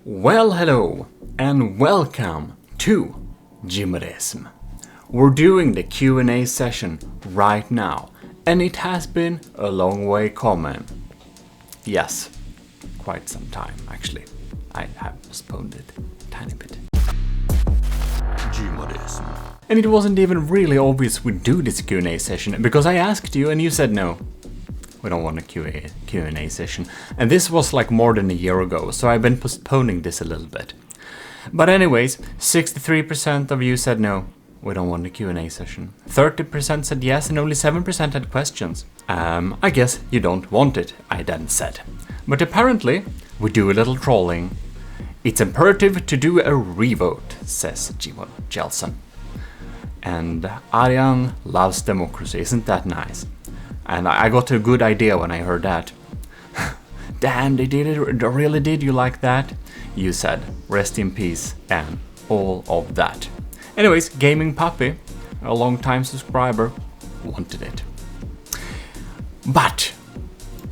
Well, hello and welcome to Gmodism. We're doing the Q&A session right now, and it has been a long way coming. Yes, quite some time actually. I have postponed it a tiny bit. Gmodism. And it wasn't even really obvious we'd do this Q&A session because I asked you and you said no. We don't want a Q&A session. And this was like more than a year ago, so I've been postponing this a little bit. But anyways, 63% of you said no, we don't want a Q&A session. 30% said yes, and only 7% had questions. I guess you don't want it, I then said. But apparently, we do a little trolling. It's imperative to do a revote, says Gmodism. And Arjan loves democracy, isn't that nice? And I got a good idea when I heard that. Damn, they did it, really did you like that? You said, rest in peace, and all of that. Anyways, Gaming Puppy, a long-time subscriber, wanted it. But,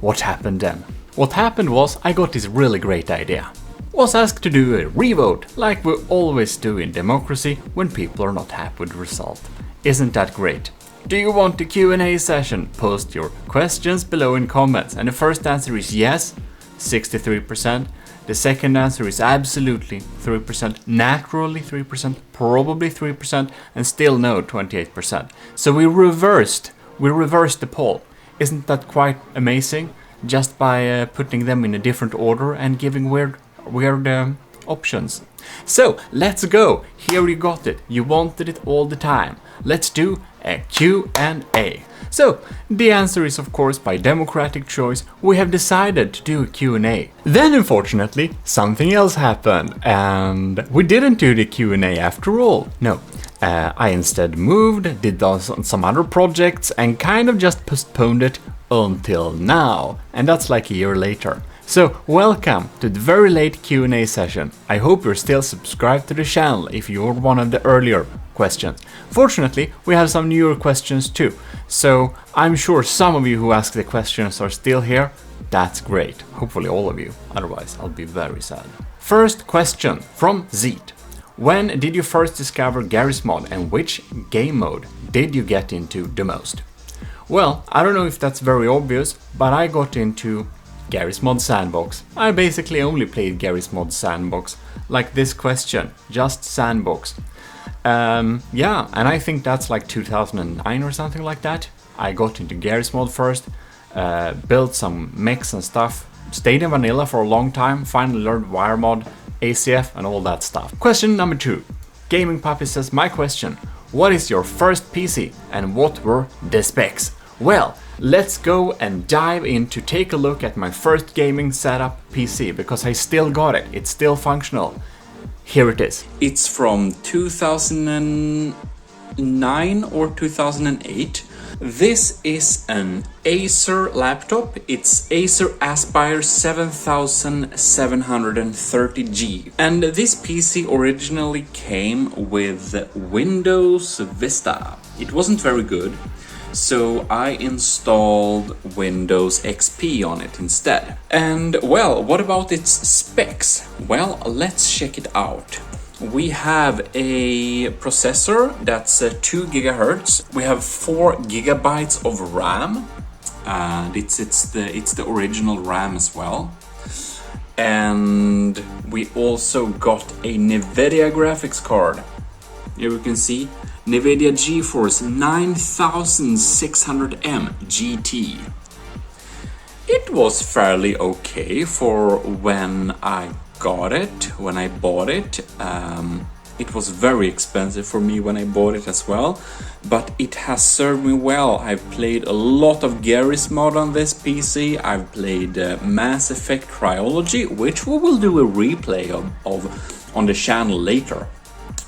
what happened then? What happened was, I got this really great idea. Was asked to do a revote, like we always do in democracy when people are not happy with the result. Isn't that great? Do you want the Q&A session? Post your questions below in comments. And the first answer is yes, 63%. The second answer is absolutely 3%, naturally 3%, probably 3%, and still no, 28%. So we reversed the poll. Isn't that quite amazing? Just by putting them in a different order and giving weird options. So let's go. Here you got it. You wanted it all the time. Let's do a Q&A. So the answer is of course by democratic choice. We have decided to do a Q&A. Then unfortunately something else happened and we didn't do the Q&A after all. No. I instead moved, did some other projects and kind of just postponed it until now. And that's like a year later. So, welcome to the very late Q&A session. I hope you're still subscribed to the channel if you're one of the earlier questions. Fortunately, we have some newer questions too. So, I'm sure some of you who asked the questions are still here. That's great. Hopefully all of you. Otherwise, I'll be very sad. First question from Zeet. When did you first discover Garry's Mod and which game mode did you get into the most? Well, I don't know if that's very obvious, but I got into Garry's Mod Sandbox. I basically only played Garry's Mod Sandbox, like this question, just Sandbox. Yeah, and I think that's like 2009 or something like that. I got into Garry's Mod first, built some mechs and stuff, stayed in vanilla for a long time, finally learned wire mod, ACF and all that stuff. Question number 2. Gaming Puppy says, my question, what is your first PC and what were the specs? Well, let's go and dive in to take a look at my first gaming setup PC because I still got it, it's still functional. Here it is. It's from 2009 or 2008. This is an Acer laptop. It's Acer Aspire 7730G. And this PC originally came with Windows Vista. It wasn't very good. So I installed Windows XP on it instead. And well, what about its specs? Well, let's check it out. We have a processor that's 2 GHz. We have 4 GB of RAM. And it's the original RAM as well. And we also got a NVIDIA graphics card. Here you can see NVIDIA GeForce 9600M GT. It was fairly okay for when I got it, when I bought it. It was very expensive for me when I bought it as well, but it has served me well. I've played a lot of Garry's Mod on this PC. I've played Mass Effect Trilogy, which we will do a replay of on the channel later.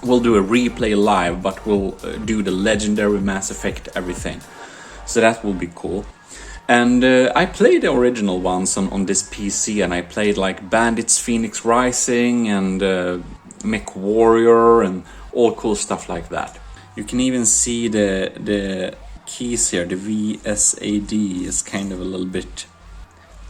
We'll do a replay live, but we'll do the legendary Mass Effect everything. So that will be cool. And I played the original ones on this PC, and I played like Bandits Phoenix Rising and Mech Warrior and all cool stuff like that. You can even see the keys here, the VSAD is kind of a little bit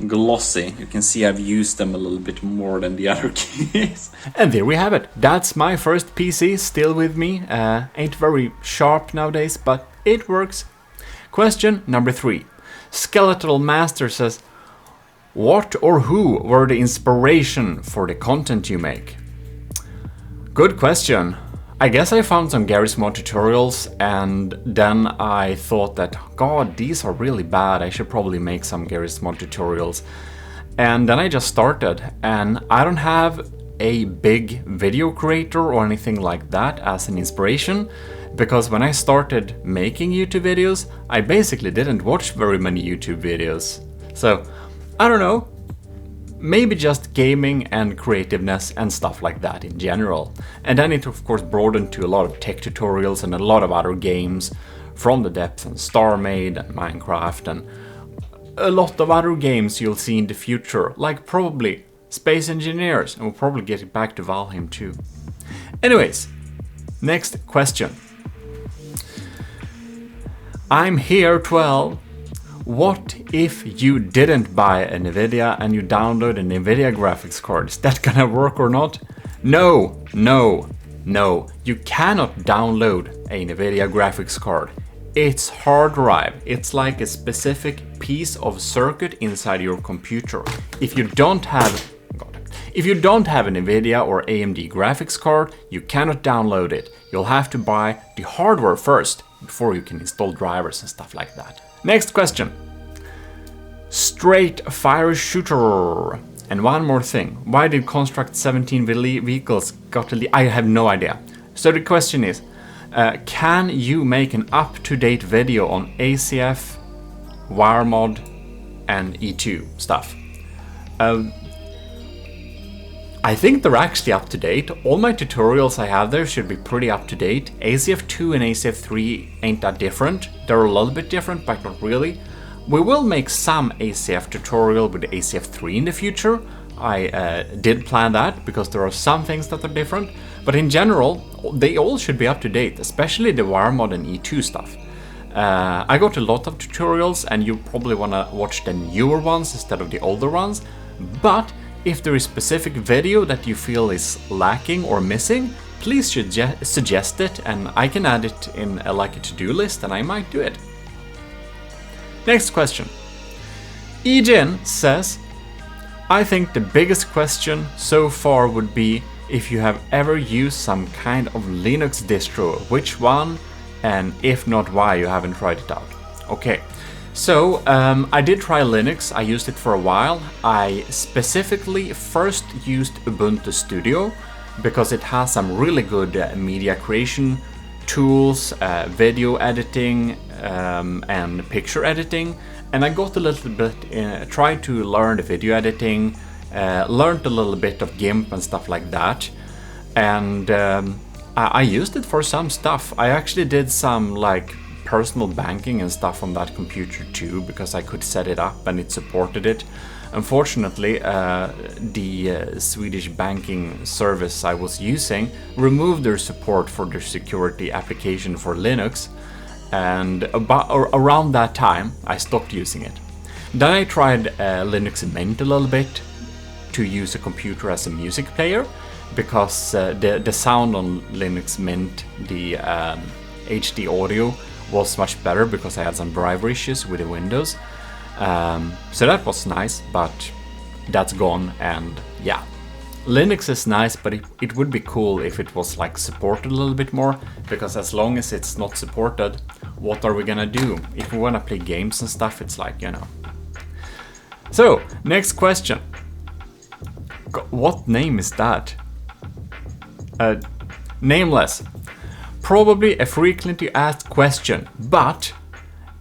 glossy. You can see I've used them a little bit more than the other keys. And there we have it. That's my first PC, still with me. Ain't very sharp nowadays, but it works. Question number 3. Skeletal Master says, what or who were the inspiration for the content you make? Good question. I guess I found some Garry's Mod tutorials and then I thought that, God, these are really bad. I should probably make some Garry's Mod tutorials. And then I just started, and I don't have a big video creator or anything like that as an inspiration, because when I started making YouTube videos, I basically didn't watch very many YouTube videos. So, I don't know. Maybe just gaming and creativeness and stuff like that in general. And then it of course broadened to a lot of tech tutorials and a lot of other games, From the Depths and StarMade and Minecraft and a lot of other games you'll see in the future, like probably Space Engineers, and we'll probably get back to Valheim too. Anyways, next question. I'm here 12. What if you didn't buy a Nvidia and you download an Nvidia graphics card? Is that gonna work or not? No. You cannot download a Nvidia graphics card. It's hard drive. It's like a specific piece of circuit inside your computer. If you don't have an Nvidia or AMD graphics card, you cannot download it. You'll have to buy the hardware first before you can install drivers and stuff like that. Next question. Straight fire shooter. And one more thing. Why did Construct 17 vehicles got a leak? I have no idea. So the question is, can you make an up-to-date video on ACF, WireMod, and E2 stuff? I think they're actually up to date. All my tutorials I have there should be pretty up to date. ACF2 and ACF3 ain't that different. They're a little bit different, but not really. We will make some ACF tutorial with ACF3 in the future. I did plan that because there are some things that are different. But in general, they all should be up to date, especially the WireMod and E2 stuff. I got a lot of tutorials and you probably want to watch the newer ones instead of the older ones. But if there is specific video that you feel is lacking or missing, please suggest it and I can add it in a to-do list and I might do it. Next question. Ejin says, I think the biggest question so far would be if you have ever used some kind of Linux distro, which one, and if not, why you haven't tried it out. Okay. So, I did try Linux, I used it for a while. I specifically first used Ubuntu Studio because it has some really good media creation tools, video editing, and picture editing. And I got a little bit, tried to learn the video editing, learned a little bit of GIMP and stuff like that. And I used it for some stuff. I actually did some personal banking and stuff on that computer too, because I could set it up and it supported it. Unfortunately, the Swedish banking service I was using removed their support for their security application for Linux, and around that time I stopped using it. Then I tried Linux Mint a little bit to use a computer as a music player, because the sound on Linux Mint, the HD audio, was much better because I had some driver issues with the Windows. So that was nice, but that's gone. And yeah, Linux is nice, but it would be cool if it was supported a little bit more, because as long as it's not supported, what are we gonna do? If we wanna play games and stuff, it's So, next question. What name is that? Nameless. Probably a frequently asked question, but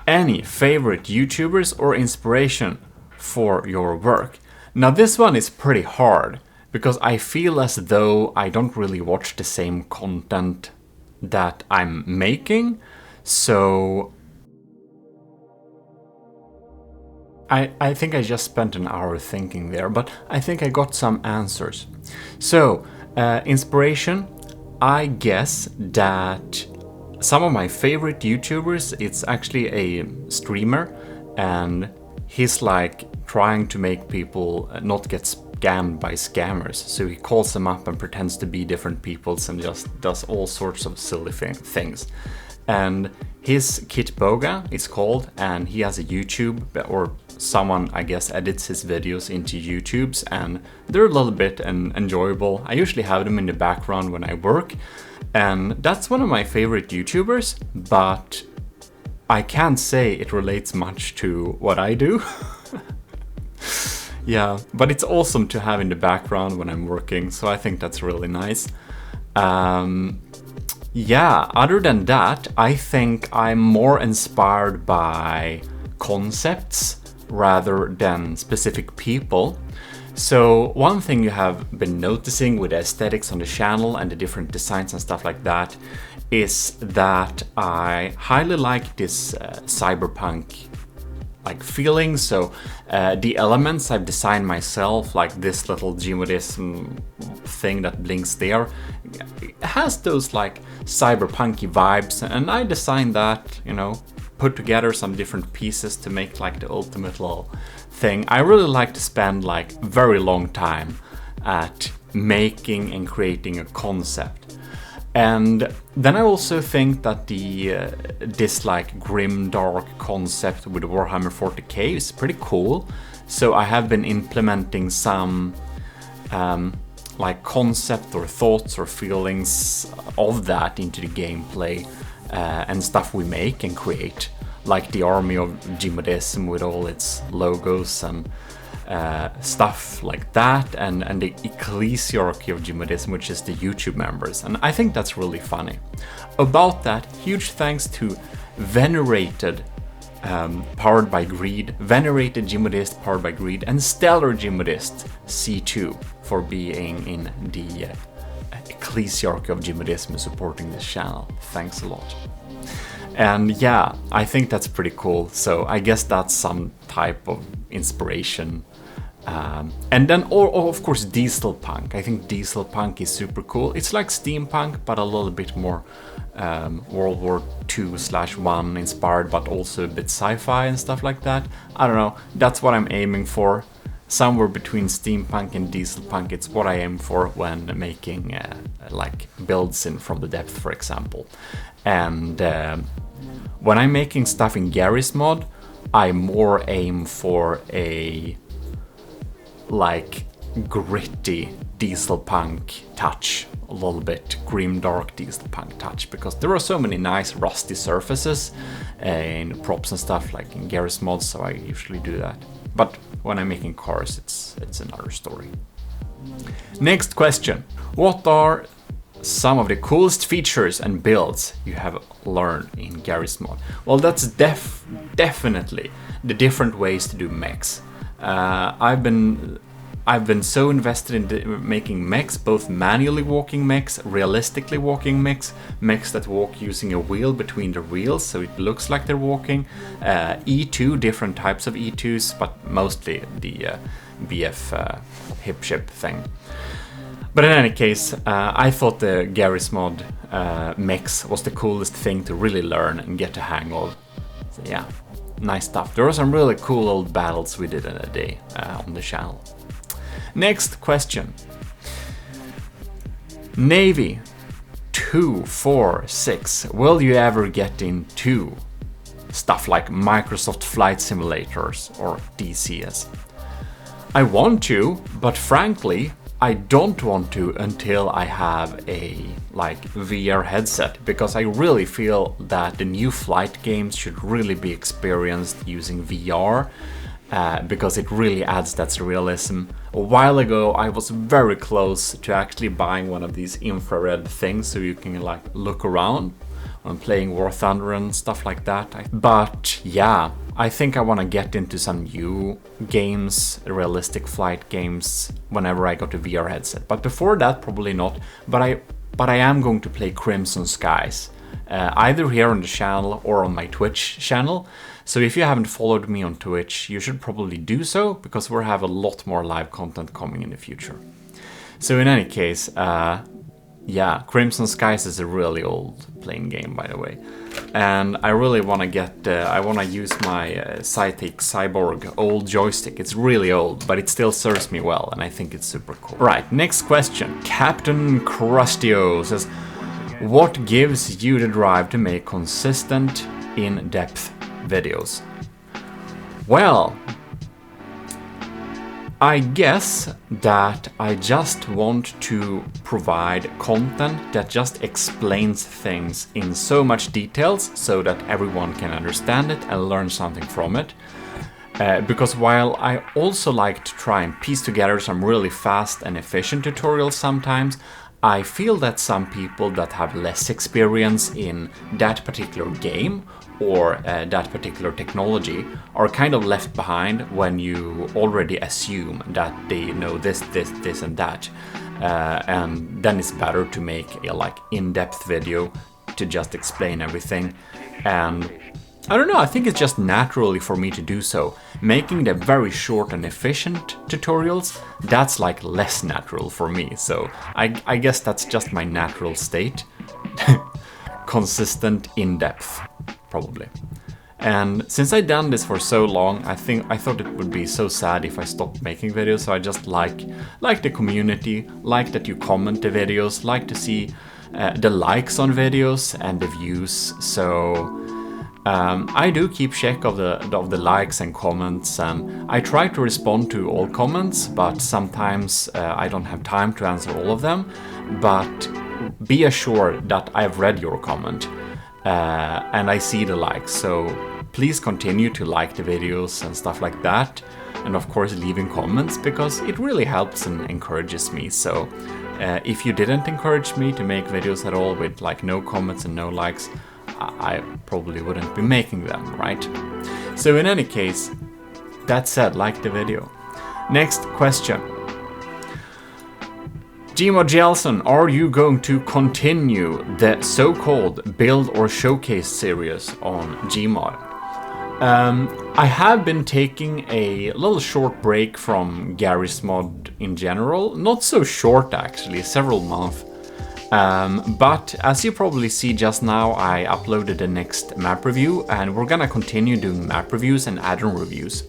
any favorite YouTubers or inspiration for your work? Now this one is pretty hard, because I feel as though I don't really watch the same content that I'm making, so I think I just spent an hour thinking there, but I think I got some answers. So, inspiration, I guess that some of my favorite YouTubers, it's actually a streamer, and he's like trying to make people not get scammed by scammers. So he calls them up and pretends to be different peoples and just does all sorts of silly things. And his Kit Boga is called, and he has a YouTube, or someone I guess edits his videos into YouTubes, and they're a little bit enjoyable. I usually have them in the background when I work, and that's one of my favorite YouTubers, but I can't say it relates much to what I do. Yeah, but it's awesome to have in the background when I'm working, so I think that's really nice. Yeah, other than that, I think I'm more inspired by concepts rather than specific people. So one thing you have been noticing with the aesthetics on the channel and the different designs and stuff like that is that I highly like this cyberpunk like feeling. So the elements I've designed myself, like this little Gmodism thing that blinks there, it has those like cyberpunky vibes, and I designed that, you know, put together some different pieces to make like the ultimate little thing. I really like to spend like very long time at making and creating a concept. And then I also think that this like grim dark concept with Warhammer 40k is pretty cool. So I have been implementing some like concept or thoughts or feelings of that into the gameplay and stuff we make and create, like the army of Gmodism with all its logos and stuff like that, and the ecclesiarchy of Gmodism, which is the YouTube members, and I think that's really funny. About that, huge thanks to venerated Powered by Greed, venerated Gmodist Powered by Greed, and stellar Gmodist C2 for being in the ecclesiarchy of Gmodism and supporting this channel. Thanks a lot. And yeah, I think that's pretty cool. So I guess that's some type of inspiration. And then, of course, diesel punk. I think diesel punk is super cool. It's like steampunk, but a little bit more World War II/1 inspired, but also a bit sci-fi and stuff like that. I don't know. That's what I'm aiming for. Somewhere between steampunk and diesel punk. It's what I aim for when making like builds in From the Depth, for example. And when I'm making stuff in Garry's Mod, I more aim for a like gritty diesel punk touch, a little bit grim dark diesel punk touch, because there are so many nice rusty surfaces in props and stuff like in Garry's Mod, so I usually do that. But when I'm making cars, it's another story. Next question. What are some of the coolest features and builds you have learned in Garry's Mod? Well, that's definitely the different ways to do mechs. I've been so invested in making mechs, both manually walking mechs, realistically walking mechs, mechs that walk using a wheel between their wheels so it looks like they're walking, E2, different types of E2s, but mostly the BF hip ship thing. But in any case, I thought the Garry's Mod mechs was the coolest thing to really learn and get a hang of. So yeah, nice stuff. There were some really cool old battles we did in a day on the channel. Next question. Navy 246. Will you ever get into stuff like Microsoft Flight Simulators or DCS? I want to, but frankly, I don't want to until I have a like VR headset, because I really feel that the new flight games should really be experienced using VR. Because it really adds that realism. A while ago I was very close to actually buying one of these infrared things so you can like look around when playing War Thunder and stuff like that. But yeah, I think I want to get into some new games, realistic flight games, whenever I got a VR headset. But before that, probably not. But I am going to play Crimson Skies, either here on the channel or on my Twitch channel. So if you haven't followed me on Twitch, you should probably do so, because we'll have a lot more live content coming in the future. So in any case, Yeah, Crimson Skies is a really old playing game, by the way. And I really want to get, I want to use my Cytec Cyborg old joystick. It's really old, but it still serves me well, and I think it's super cool. Right, next question. Captain Crustio says, what gives you the drive to make consistent, in-depth videos? Well, I guess that I just want to provide content that just explains things in so much details so that everyone can understand it and learn something from it. Because while I also like to try and piece together some really fast and efficient tutorials sometimes, I feel that some people that have less experience in that particular game or that particular technology are kind of left behind when you already assume that they know this, and that. And then it's better to make a like in-depth video to just explain everything. And I don't know, I think it's just naturally for me to do so. Making the very short and efficient tutorials, that's like less natural for me. So I guess that's just my natural state. Consistent, in-depth, probably. And since I've done this for so long, I thought it would be so sad if I stopped making videos. So I just like the community, like that you comment the videos, like to see the likes on videos and the views. So I do keep check of the likes and comments, and I try to respond to all comments, but sometimes I don't have time to answer all of them. But be assured that I've read your comment and I see the likes. So please continue to like the videos and stuff like that, and of course leaving comments, because it really helps and encourages me. So if you didn't encourage me to make videos at all with like no comments and no likes, I probably wouldn't be making them, right? So in any case, that said, like the video. Next question. Gmod Jelson, are you going to continue the so-called build or showcase series on Gmod? I have been taking a little short break from Garry's Mod in general. Not so short actually, several months. But as you probably see just now, I uploaded the next map review, and we're gonna continue doing map reviews and add-on reviews.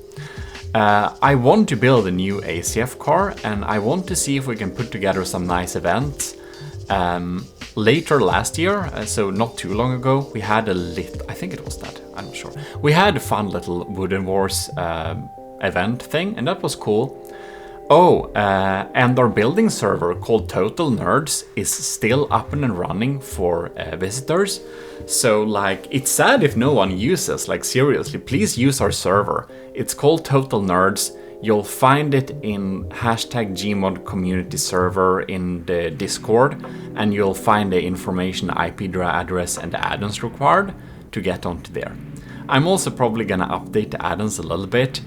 I want to build a new ACF car, and I want to see if we can put together some nice events. Later last year, so not too long ago, we had I think it was that, I'm not sure. We had a fun little Wooden Wars event thing, and that was cool. Oh, and our building server called Total Nerds is still up and running for visitors. So like, it's sad if no one uses, like seriously, please use our server. It's called Total Nerds. You'll find it in #Gmod community server in the Discord, and you'll find the information, IP address and the add-ons required to get onto there. I'm also probably gonna update the add-ons a little bit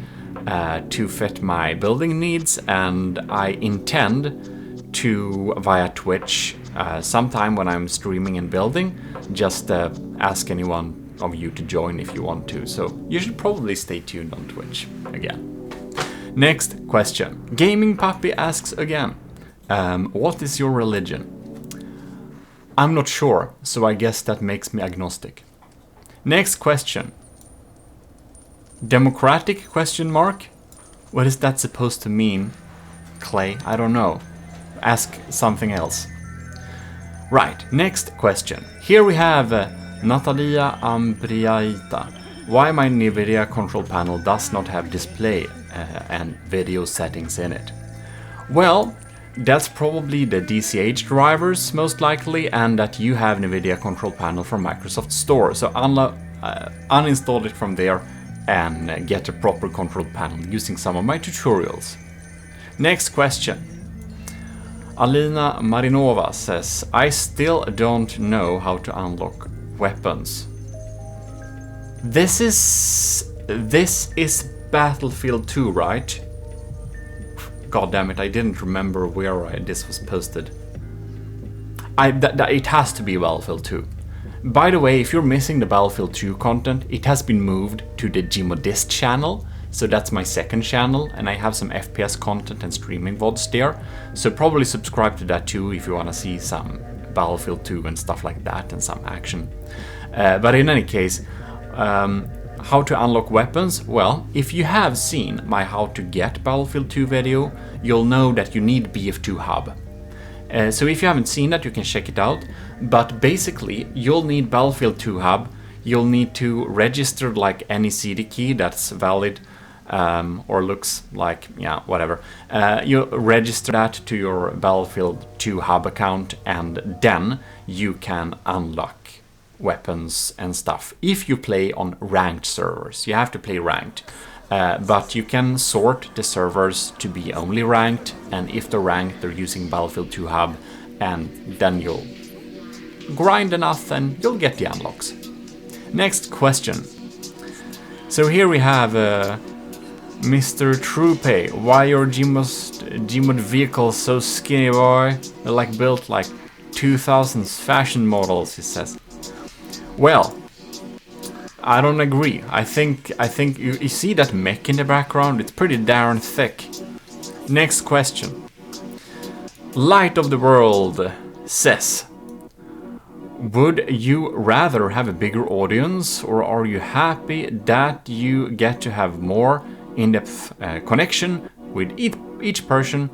to fit my building needs, and I intend to, via Twitch, sometime when I'm streaming and building, just ask anyone of you to join if you want to. So you should probably stay tuned on Twitch again. Next question. Gaming Puppy asks again, what is your religion? I'm not sure, so I guess that makes me agnostic. Next question. Democratic question mark? What is that supposed to mean? Clay, I don't know. Ask something else. Right, next question. Here we have Natalia Ambriaita. Why my NVIDIA control panel does not have display and video settings in it? Well, that's probably the DCH drivers most likely, and that you have NVIDIA control panel from Microsoft Store. So uninstall it from there and get a proper control panel using some of my tutorials. Next question. Alina Marinova says, I still don't know how to unlock weapons. This is Battlefield 2, right? God damn it, I didn't remember where this was posted. It has to be Battlefield 2. By the way, if you're missing the Battlefield 2 content, it has been moved to the Gmodist channel. So that's my second channel, and I have some FPS content and streaming VODs there. So probably subscribe to that too if you want to see some Battlefield 2 and stuff like that, and some action. But in any case, how to unlock weapons? Well, if you have seen my how to get Battlefield 2 video, you'll know that you need BF2 hub. So if you haven't seen that, you can check it out. But basically, you'll need Battlefield 2 hub. You'll need to register like any CD key that's valid, or looks like, yeah, whatever. You register that to your Battlefield 2 hub account, and then you can unlock weapons and stuff. If you play on ranked servers, you have to play ranked. But you can sort the servers to be only ranked, and if they're ranked, they're using Battlefield 2 hub, and then you'll grind enough and you'll get the unlocks. Next question. So here we have Mr. Truepay. Why your Gmod vehicles so skinny, boy? They're like built like 2000s fashion models, he says. Well, I don't agree. I think you see that mech in the background? It's pretty darn thick. Next question. Light of the World says, would you rather have a bigger audience, or are you happy that you get to have more in-depth connection with each person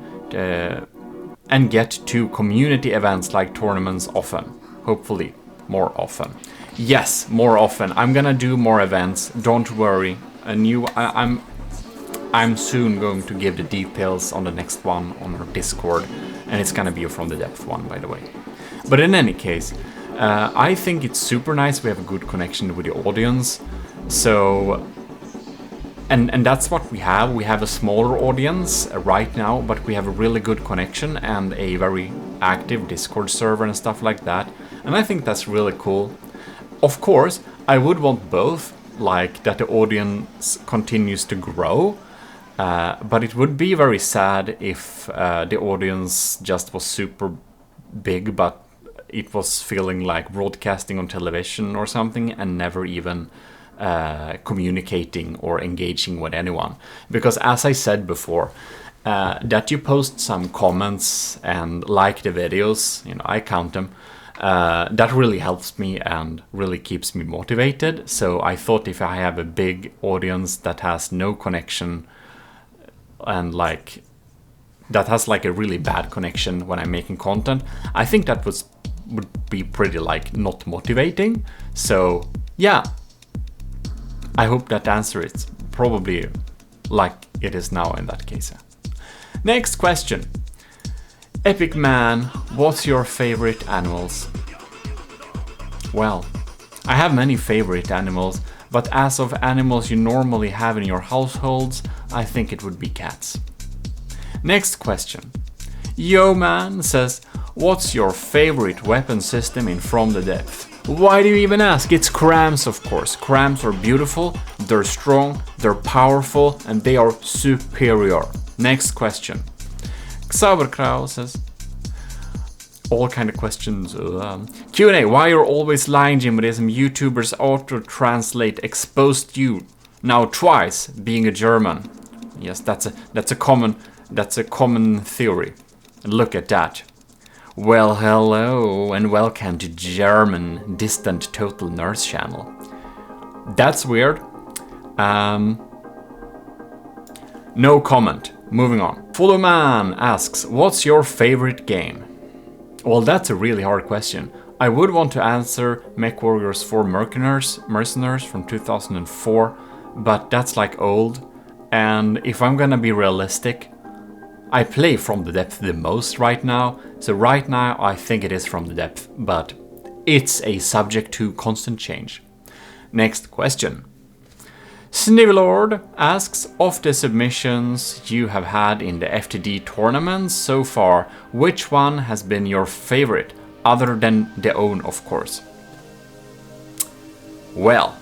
and get to community events like tournaments often? Hopefully more often. Yes, more often. I'm gonna do more events, don't worry. I'm soon going to give the details on the next one on our Discord, and it's gonna be a From the Depth one, by the way. But in any case, I think it's super nice we have a good connection with the audience. So, and that's what we have. We have a smaller audience right now, but we have a really good connection and a very active Discord server and stuff like that. And I think that's really cool. Of course, I would want both, like that the audience continues to grow, but it would be very sad if the audience just was super big, but it was feeling like broadcasting on television or something and never even communicating or engaging with anyone. Because as I said before, that you post some comments and like the videos, you know, I count them, that really helps me and really keeps me motivated. So I thought if I have a big audience that has no connection and like that has like a really bad connection when I'm making content, I think that would be pretty like not motivating. So yeah, I hope that answer is probably like it is now in that case. Next question. Epic Man, what's your favorite animals? Well, I have many favorite animals, but as of animals you normally have in your households, I think it would be cats. Next question. Yo Man says, what's your favorite weapon system in From the Depth? Why do you even ask? It's crams, of course. Crams are beautiful, they're strong, they're powerful, and they are superior. Next question. Xauberkrau says, all kind of questions. Q&A, why you're always lying, Gmodism? YouTubers auto-translate exposed you now twice, being a German. Yes, that's a common theory. Look at that. Well, hello and welcome to German Distant Total Nurse channel. That's weird. No comment. Moving on. Follow Man asks, what's your favorite game? Well, that's a really hard question. I would want to answer MechWarriors 4 Mercenaries from 2004, but that's like old. And if I'm gonna be realistic, I play From the Depth the most right now. So right now I think it is From the Depth, but it's a subject to constant change. Next question. Snivelord asks, of the submissions you have had in the FTD tournaments so far, which one has been your favorite, other than the own, of course? Well,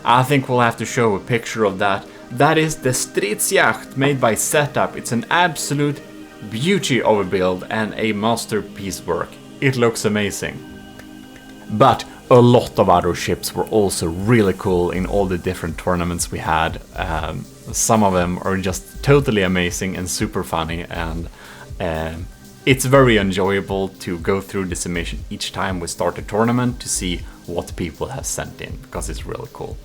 I think we'll have to show a picture of that. That is the Stridsjacht made by Setup. It's an absolute beauty of a build and a masterpiece work. It looks amazing. But a lot of other ships were also really cool in all the different tournaments we had. Some of them are just totally amazing and super funny, and it's very enjoyable to go through this submission each time we start a tournament to see what people have sent in, because it's really cool.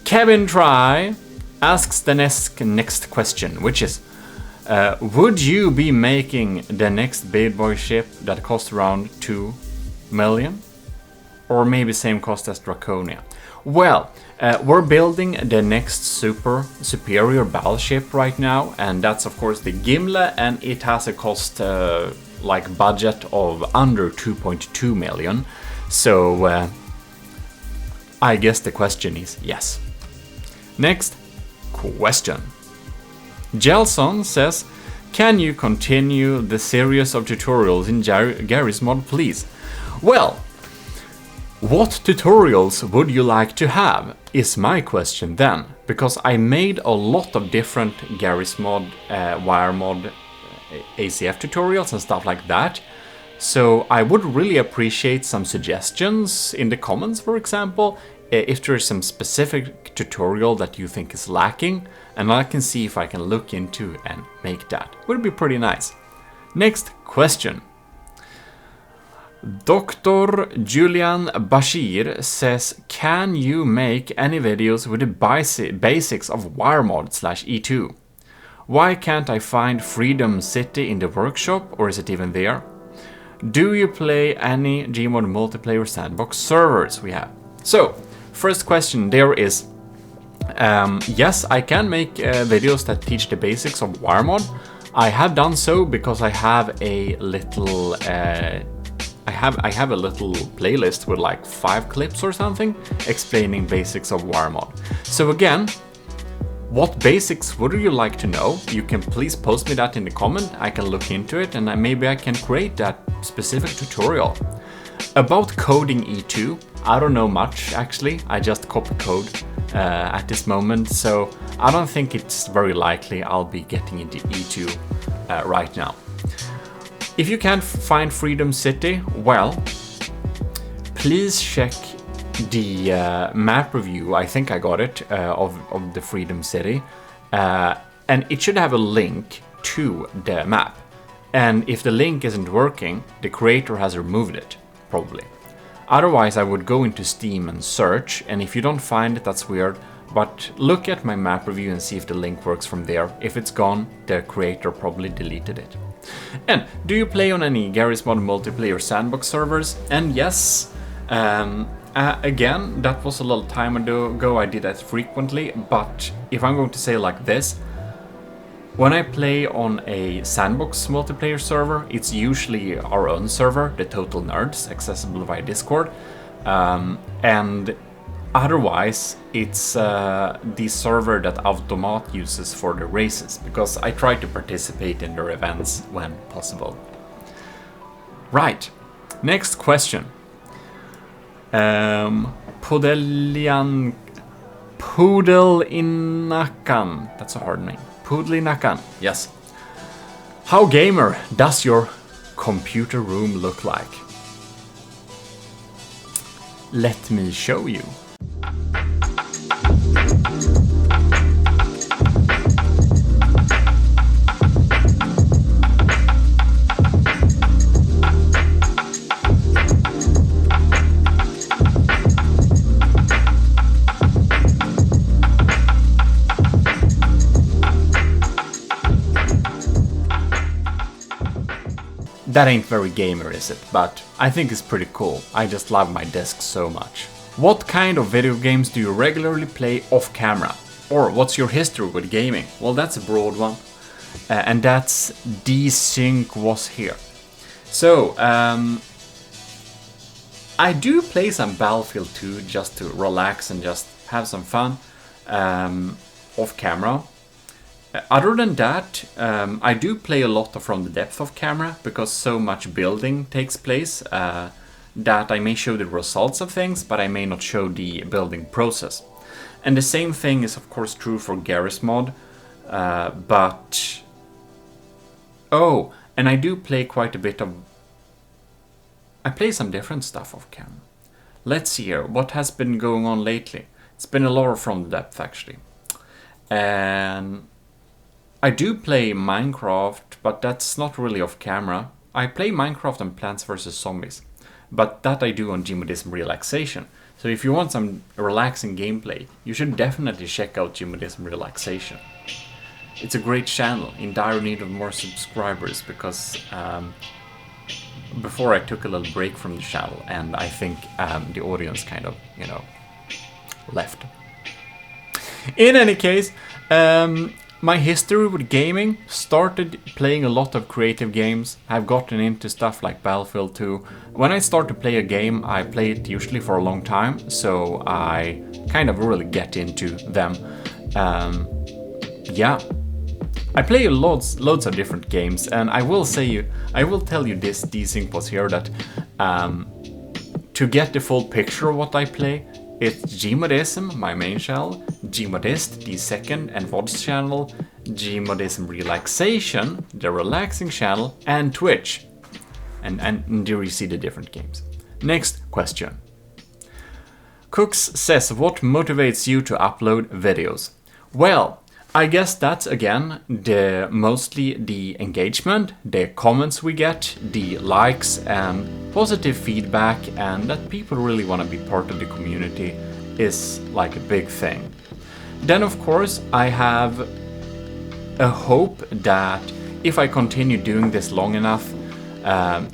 Kevin Try asks the next question, which is, would you be making the next big boy ship that costs around 2 million? Or maybe same cost as Draconia? Well, we're building the next superior battleship right now, and that's of course the Gimle, and it has a cost like budget of under 2.2 million. So I guess the question is yes. Next question. Gelson says, can you continue the series of tutorials in Garry's Mod, please? Well, what tutorials would you like to have, is my question then, because I made a lot of different Garry's Mod, Wire Mod, ACF tutorials and stuff like that. So I would really appreciate some suggestions in the comments, for example, if there's some specific tutorial that you think is lacking, and I can see if I can look into and make that. Would be pretty nice. Next question. Dr. Julian Bashir says, can you make any videos with the basics of WireMod/E2? Why can't I find Freedom City in the workshop, or is it even there? Do you play any Gmod multiplayer sandbox servers we have? So, first question there is, yes, I can make videos that teach the basics of WireMod. I have done so because I have a little I have a little playlist with like 5 clips or something explaining basics of WireMod. So again, what basics would you like to know? You can please post me that in the comment. I can look into it, and maybe I can create that specific tutorial. About coding E2, I don't know much actually. I just copy code at this moment, so I don't think it's very likely I'll be getting into E2 right now. If you can't find Freedom City, well, please check the map review, I think I got it, of the Freedom City, and it should have a link to the map. And if the link isn't working, the creator has removed it, probably. Otherwise, I would go into Steam and search, and if you don't find it, that's weird, but look at my map review and see if the link works from there. If it's gone, the creator probably deleted it. And do you play on any Garry's Mod multiplayer sandbox servers? And yes, again, that was a little time ago, I did that frequently, but if I'm going to say like this, when I play on a sandbox multiplayer server, it's usually our own server, the Total Nerds, accessible via Discord, and otherwise it's the server that Automat uses for the races, because I try to participate in their events when possible. Right, next question. Pudelinakan, that's a hard name. Pudelinakan, yes. How gamer does your computer room look like? Let me show you. That ain't very gamer, is it? But I think it's pretty cool. I just love my desk so much. What kind of video games do you regularly play off camera? Or what's your history with gaming? Well, that's a broad one. And that's Desync was here. So, I do play some Battlefield 2 just to relax and just have some fun off camera. Other than that, I do play a lot from the depth of camera, because so much building takes place that I may show the results of things, but I may not show the building process. And the same thing is of course true for Garry's Mod, but... Oh, and I do play quite a bit of... I play some different stuff off camera. Let's see here, what has been going on lately? It's been a lot from the depth actually. And... I do play Minecraft, but that's not really off camera. I play Minecraft and Plants vs. Zombies, but that I do on Gmodism Relaxation. So if you want some relaxing gameplay, you should definitely check out Gmodism Relaxation. It's a great channel, in dire need of more subscribers, because before I took a little break from the channel, and I think the audience kind of, left. In any case, my history with gaming started playing a lot of creative games. I've gotten into stuff like Battlefield 2. When I start to play a game, I play it usually for a long time, so I kind of really get into them. Yeah, I play loads of different games, and I will tell you this desyncpos here, that to get the full picture of what I play, it's Gmodism, my main channel, Gmodist, the second and VODs channel, Gmodism Relaxation, the relaxing channel, and Twitch. And there you see the different games. Next question. Cooks says, what motivates you to upload videos? Well, I guess that's again mostly the engagement, the comments we get, the likes and positive feedback, and that people really want to be part of the community is like a big thing. Then of course I have a hope that if I continue doing this long enough,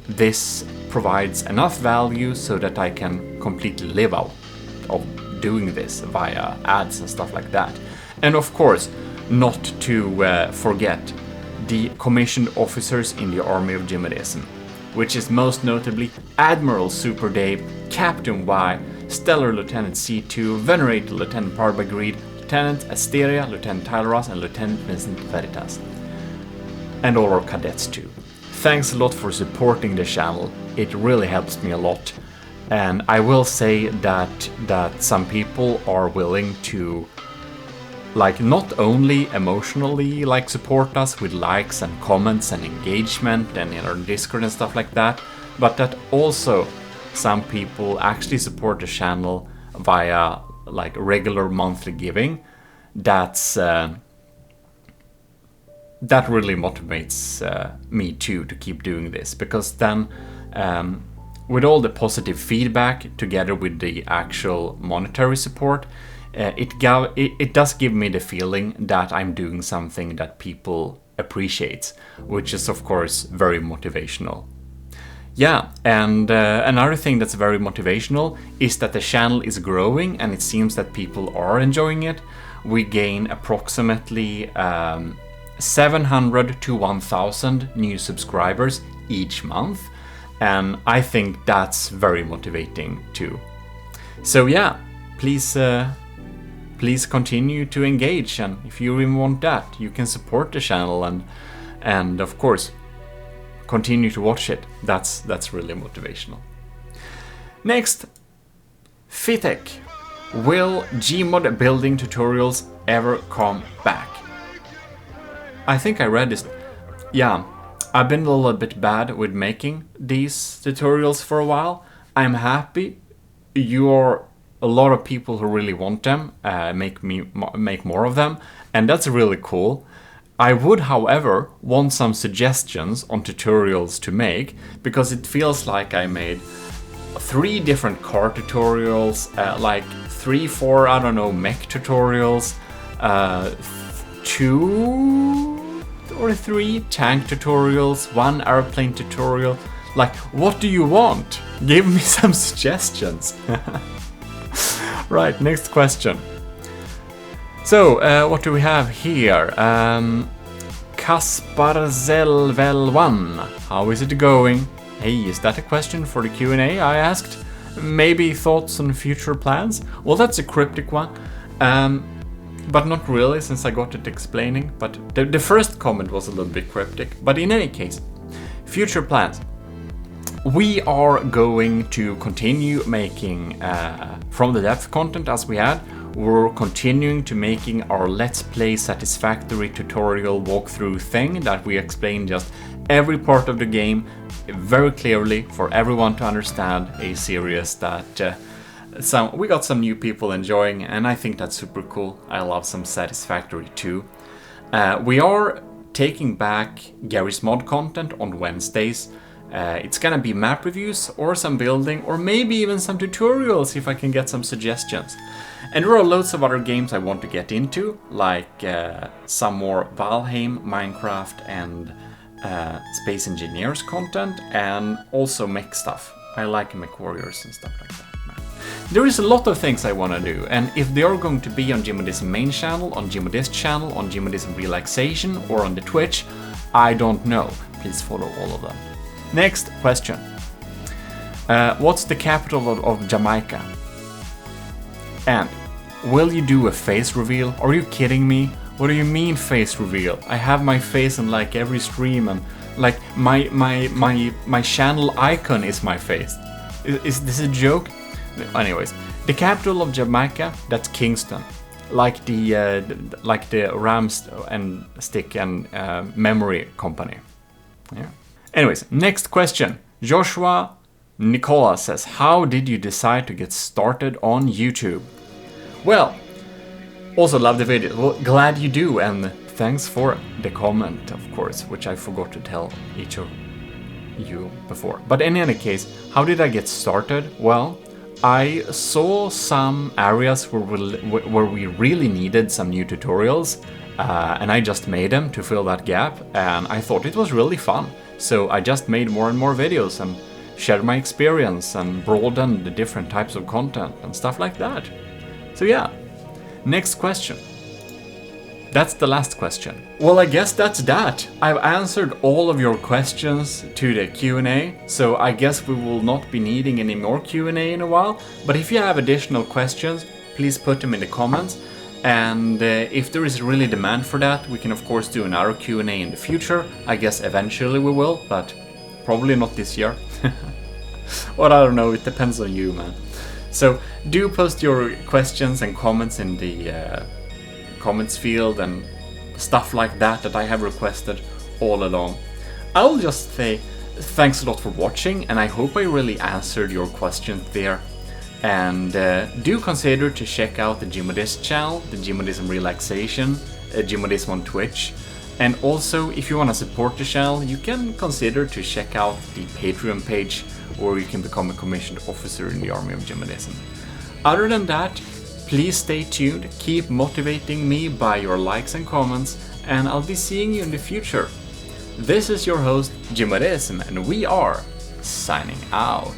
this provides enough value so that I can completely live out of doing this via ads and stuff like that. And of course, not to forget the commissioned officers in the army of Gmodism, which is most notably Admiral Super Dave, Captain Y, Stellar Lieutenant C2, Venerated Lieutenant Parbagreed, Lieutenant Asteria, Lieutenant Tyler Ross, and Lieutenant Vincent Veritas. And all our cadets too. Thanks a lot for supporting the channel, it really helps me a lot. And I will say that some people are willing to not only emotionally support us with likes and comments and engagement and in our Discord and stuff like that, but that also some people actually support the channel via regular monthly giving. That's that really motivates me too to keep doing this, because then with all the positive feedback together with the actual monetary support, it does give me the feeling that I'm doing something that people appreciate, which is of course very motivational. Yeah, and another thing that's very motivational is that the channel is growing and it seems that people are enjoying it. We gain approximately 700 to 1000 new subscribers each month, and I think that's very motivating too. So yeah, please continue to engage, and if you even want that, you can support the channel and of course continue to watch it. That's really motivational. Next, Fitek. Will Gmod building tutorials ever come back? I think I read this. Yeah, I've been a little bit bad with making these tutorials for a while. I'm happy you're a lot of people who really want them, make more of them, and that's really cool. I would, however, want some suggestions on tutorials to make, because it feels like I made 3 different car tutorials, 3-4, I don't know, mech tutorials, 2 or 3 tank tutorials, 1 airplane tutorial. What do you want? Give me some suggestions. Right, next question. So, what do we have here? Kasparzelvel1. How is it going? Hey, is that a question for the Q&A I asked? Maybe thoughts on future plans? Well, that's a cryptic one. But not really, since I got it explaining. But the first comment was a little bit cryptic. But in any case, future plans. We are going to continue making From the Depth content as we had. We're continuing to making our Let's Play Satisfactory tutorial walkthrough thing that we explain just every part of the game very clearly for everyone to understand, a series that we got some new people enjoying, and I think that's super cool. I love some Satisfactory too. We are taking back Gary's mod content on Wednesdays. It's gonna be map reviews or some building or maybe even some tutorials if I can get some suggestions. And there are loads of other games I want to get into, like some more Valheim, Minecraft and Space Engineers content, and also mech stuff. I like mech warriors and stuff like that. There is a lot of things I want to do, and if they are going to be on Gmodism main channel, on Gmodist channel, on Gmodism Relaxation, or on the Twitch, I don't know. Please follow all of them. Next question. What's the capital of Jamaica? And will you do a face reveal? Are you kidding me? What do you mean face reveal? I have my face in like every stream, and like my channel icon is my face. Is this a joke? Anyways, the capital of Jamaica, that's Kingston, like the Rams and Stick and Memory Company. Yeah. Anyways, next question. Joshua Nicola says, how did you decide to get started on YouTube? Well, also love the video. Well, glad you do, and thanks for the comment, of course, which I forgot to tell each of you before. But in any case, how did I get started? Well, I saw some areas where we really needed some new tutorials, and I just made them to fill that gap, and I thought it was really fun. So I just made more and more videos and shared my experience and broadened the different types of content and stuff like that. So yeah, next question. That's the last question. Well, I guess that's that. I've answered all of your questions to the Q&A, so I guess we will not be needing any more Q&A in a while. But if you have additional questions, please put them in the comments. And if there is really demand for that, we can of course do another Q&A in the future. I guess eventually we will, but probably not this year. Well, I don't know, it depends on you, man. So do post your questions and comments in the comments field and stuff like that I have requested all along. I'll just say thanks a lot for watching, and I hope I really answered your questions there. And do consider to check out the Gmodist channel, the Gmodism Relaxation, Gmodism on Twitch. And also, if you want to support the channel, you can consider to check out the Patreon page, or you can become a commissioned officer in the army of Gmodism. Other than that, please stay tuned, keep motivating me by your likes and comments, and I'll be seeing you in the future. This is your host, Gmodism, and we are signing out.